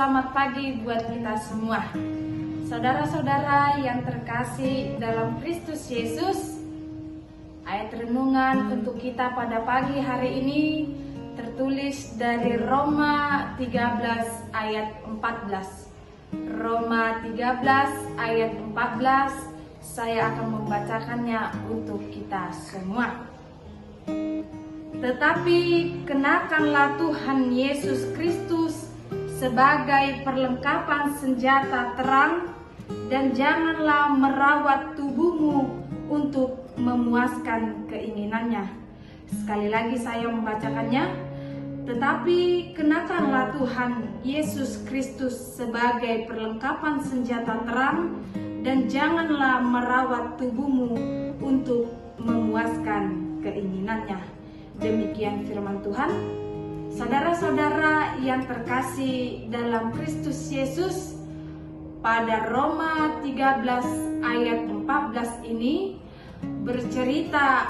selamat pagi buat kita semua. Saudara-saudara yang terkasih dalam Kristus Yesus, ayat renungan untuk kita pada pagi hari ini tertulis dari Roma 13 ayat 14. Roma 13 ayat 14, saya akan membacakannya untuk kita semua. Tetapi kenakanlah Tuhan Yesus Kristus sebagai perlengkapan senjata terang, dan janganlah merawat tubuhmu untuk memuaskan keinginannya. Sekali lagi saya membacakannya. Tetapi kenakanlah Tuhan Yesus Kristus sebagai perlengkapan senjata terang, dan janganlah merawat tubuhmu untuk memuaskan keinginannya. Demikian firman Tuhan. Saudara-saudara yang terkasih dalam Kristus Yesus, pada Roma 13 ayat 14 ini bercerita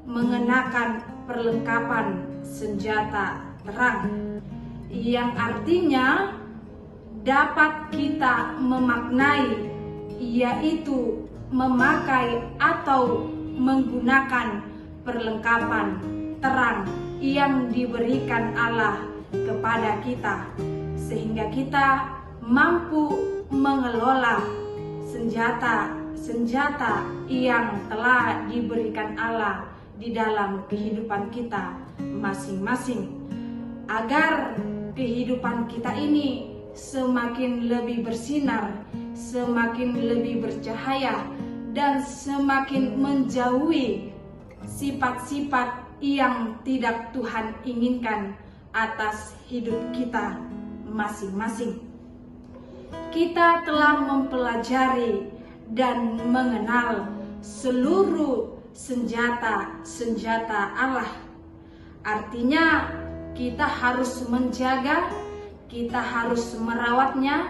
mengenakan perlengkapan senjata terang, yang artinya dapat kita memaknai, yaitu memakai atau menggunakan perlengkapan terang yang diberikan Allah kepada kita, sehingga kita mampu mengelola senjata yang telah diberikan Allah di dalam kehidupan kita masing-masing, agar kehidupan kita ini semakin lebih bersinar, semakin lebih bercahaya, dan semakin menjauhi sifat-sifat yang tidak Tuhan inginkan atas hidup kita masing-masing. Kita telah mempelajari dan mengenal seluruh senjata-senjata Allah. Artinya kita harus menjaga, kita harus merawatnya,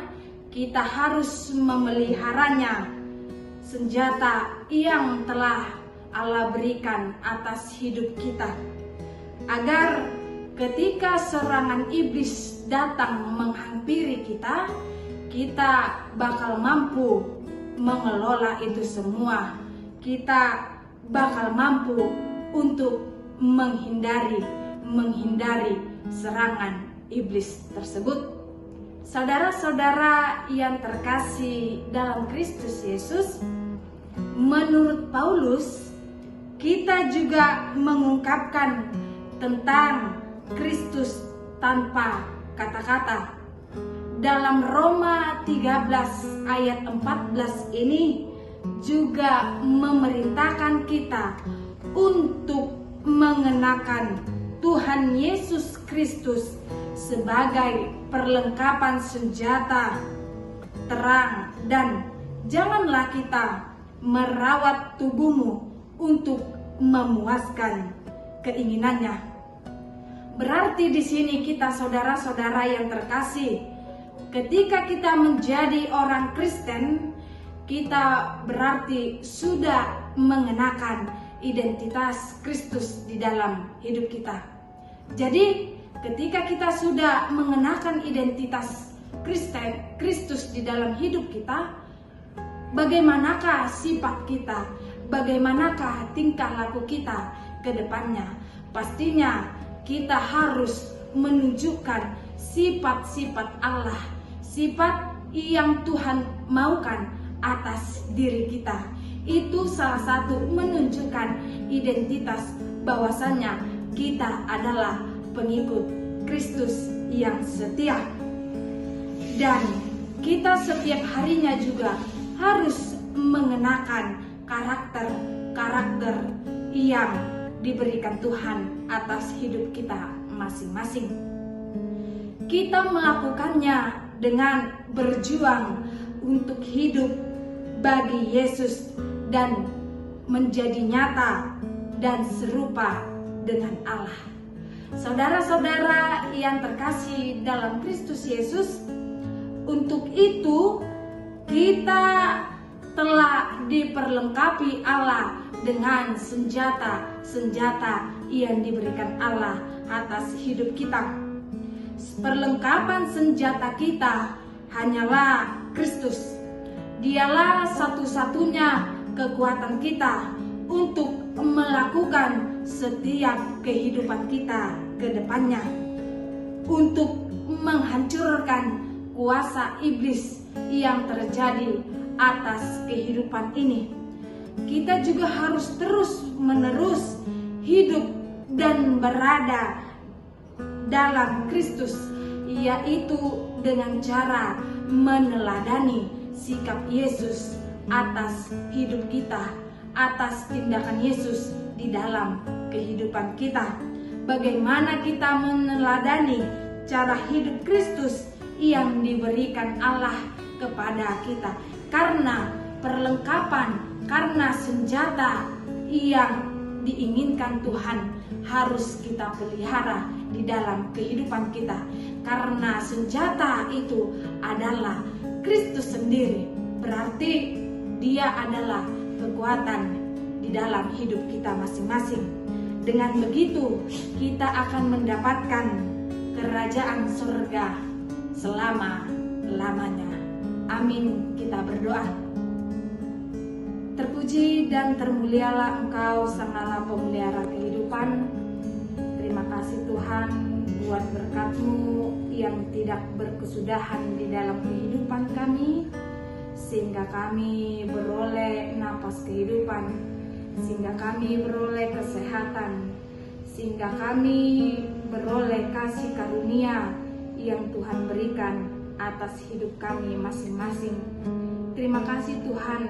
kita harus memeliharanya, senjata yang telah Allah berikan atas hidup kita, agar ketika serangan iblis datang menghampiri kita, kita bakal mampu mengelola itu semua. Kita bakal mampu untuk menghindari serangan iblis tersebut. Saudara-saudara yang terkasih dalam Kristus Yesus, menurut Paulus, kita juga mengungkapkan tentang Kristus tanpa kata-kata. Dalam Roma 13 ayat 14 ini juga memerintahkan kita untuk mengenakan Tuhan Yesus Kristus sebagai perlengkapan senjata terang, dan janganlah kita merawat tubuhmu untuk memuaskan keinginannya. Berarti di sini kita, saudara-saudara yang terkasih, ketika kita menjadi orang Kristen, kita berarti sudah mengenakan identitas Kristus di dalam hidup kita. Jadi ketika kita sudah mengenakan identitas Kristus di dalam hidup kita, bagaimanakah sifat kita? Bagaimanakah tingkah laku kita ke depannya? Pastinya kita harus menunjukkan sifat-sifat Allah, sifat yang Tuhan maukan atas diri kita. Itu salah satu menunjukkan identitas bahwasannya kita adalah pengikut Kristus yang setia. Dan kita setiap harinya juga harus mengenakan karakter yang diberikan Tuhan atas hidup kita masing-masing. Kita melakukannya dengan berjuang untuk hidup bagi Yesus dan menjadi nyata dan serupa dengan Allah. Saudara-saudara yang terkasih dalam Kristus Yesus, untuk itu kita telah diperlengkapi Allah dengan senjata-senjata yang diberikan Allah atas hidup kita. perlengkapan senjata kita hanyalah Kristus. Dialah satu-satunya kekuatan kita untuk melakukan setiap kehidupan kita ke depannya, untuk menghancurkan kuasa iblis yang terjadi atas kehidupan ini. Kita juga harus terus-menerus hidup dan berada dalam Kristus, yaitu dengan cara meneladani sikap Yesus atas hidup kita, atas tindakan Yesus di dalam kehidupan kita. Bagaimana kita meneladani cara hidup Kristus yang diberikan Allah kepada kita, karena perlengkapan, karena senjata yang diinginkan Tuhan harus kita pelihara di dalam kehidupan kita, karena senjata itu adalah Kristus sendiri. Berarti Dia adalah kekuatan di dalam hidup kita masing-masing. Dengan begitu kita akan mendapatkan kerajaan surga selama-lamanya. Amin. Kita berdoa. Terpuji dan termulialah Engkau, Sang Allah pemelihara kehidupan. Terima kasih Tuhan buat berkat-Mu yang tidak berkesudahan di dalam kehidupan kami, sehingga kami beroleh napas kehidupan, sehingga kami beroleh kesehatan, sehingga kami beroleh kasih karunia yang Tuhan berikan atas hidup kami masing-masing. Terima kasih Tuhan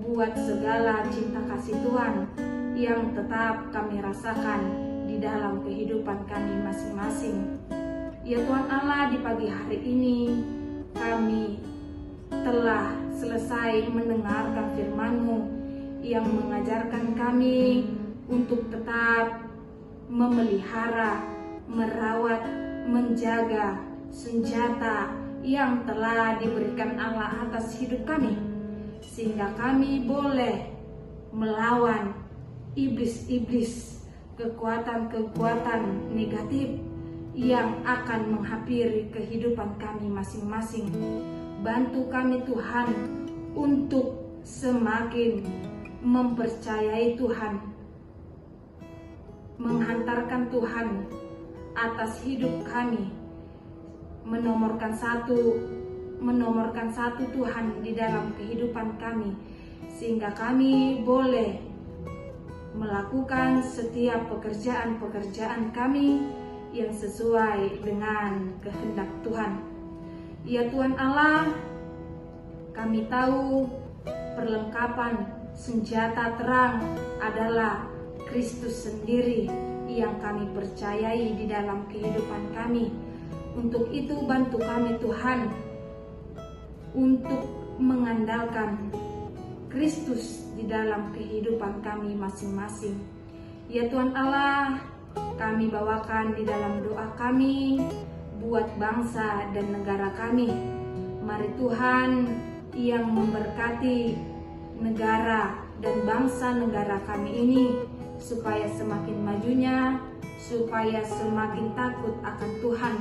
buat segala cinta kasih Tuhan yang tetap kami rasakan di dalam kehidupan kami masing-masing. Ya Tuhan Allah, di pagi hari ini kami telah selesai mendengarkan firman-Mu yang mengajarkan kami untuk tetap memelihara, merawat, menjaga senjata yang telah diberikan Allah atas hidup kami, sehingga kami boleh melawan iblis-iblis, kekuatan-kekuatan negatif yang akan menghampiri kehidupan kami masing-masing. Bantu kami Tuhan untuk semakin mempercayai Tuhan, menghantarkan Tuhan atas hidup kami, menomorkan satu Tuhan di dalam kehidupan kami, sehingga kami boleh melakukan setiap pekerjaan-pekerjaan kami yang sesuai dengan kehendak Tuhan. Ya Tuhan Allah, kami tahu perlengkapan senjata terang adalah Kristus sendiri yang kami percayai di dalam kehidupan kami. Untuk itu bantu kami Tuhan untuk mengandalkan Kristus di dalam kehidupan kami masing-masing. Ya Tuhan Allah, kami bawakan di dalam doa kami buat bangsa dan negara kami. Mari Tuhan yang memberkati negara dan bangsa negara kami ini, supaya semakin majunya, supaya semakin takut akan Tuhan.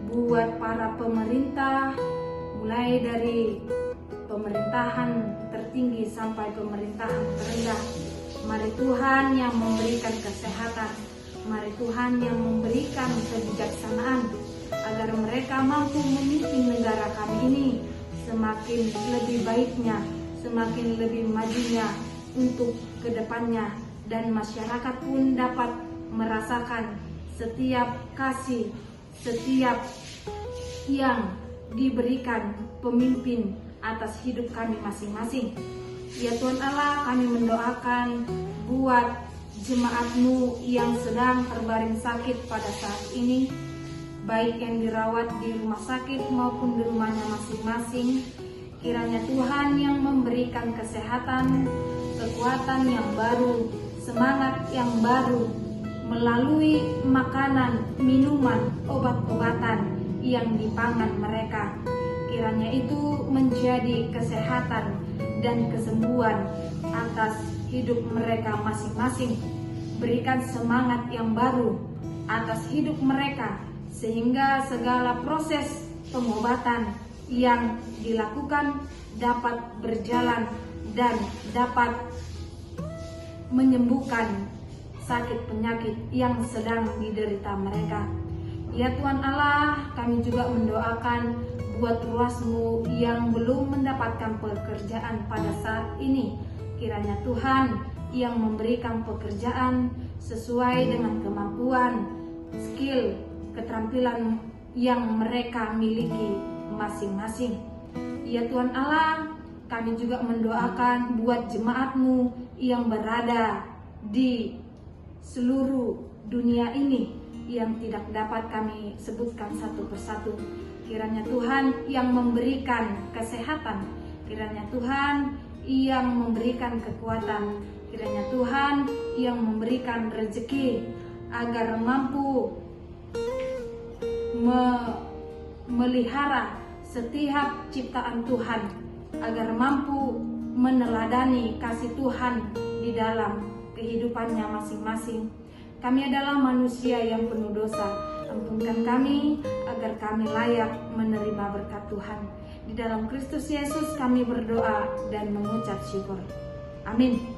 Buat para pemerintah, mulai dari pemerintahan tertinggi sampai pemerintahan terendah, mari Tuhan yang memberikan kesehatan, mari Tuhan yang memberikan kebijaksanaan, agar mereka mampu memimpin negara kami ini semakin lebih baiknya, semakin lebih majunya untuk kedepannya, dan masyarakat pun dapat merasakan setiap kasih, setiap yang diberikan pemimpin atas hidup kami masing-masing. Ya Tuhan Allah, kami mendoakan buat jemaat-Mu yang sedang terbaring sakit pada saat ini, baik yang dirawat di rumah sakit maupun di rumahnya masing-masing. Kiranya Tuhan yang memberikan kesehatan, kekuatan yang baru, semangat yang baru, melalui makanan, minuman, obat-obatan yang dipangan mereka. Kiranya itu menjadi kesehatan dan kesembuhan atas hidup mereka masing-masing. Berikan semangat yang baru atas hidup mereka, sehingga segala proses pengobatan yang dilakukan dapat berjalan dan dapat menyembuhkan sakit penyakit yang sedang diderita mereka. Ya Tuhan Allah, kami juga mendoakan buat ruas-Mu yang belum mendapatkan pekerjaan pada saat ini. Kiranya Tuhan yang memberikan pekerjaan sesuai dengan kemampuan, skill, keterampilan yang mereka miliki masing-masing. Ya Tuhan Allah, kami juga mendoakan buat jemaat-Mu yang berada di seluruh dunia ini yang tidak dapat kami sebutkan satu persatu. Kiranya Tuhan yang memberikan kesehatan, kiranya Tuhan yang memberikan kekuatan, kiranya Tuhan yang memberikan rezeki agar mampu memelihara setiap ciptaan Tuhan, agar mampu meneladani kasih Tuhan di dalam kehidupannya masing-masing. Kami adalah manusia yang penuh dosa. Ampunkan kami agar kami layak menerima berkat Tuhan. Di dalam Kristus Yesus kami berdoa dan mengucap syukur. Amin.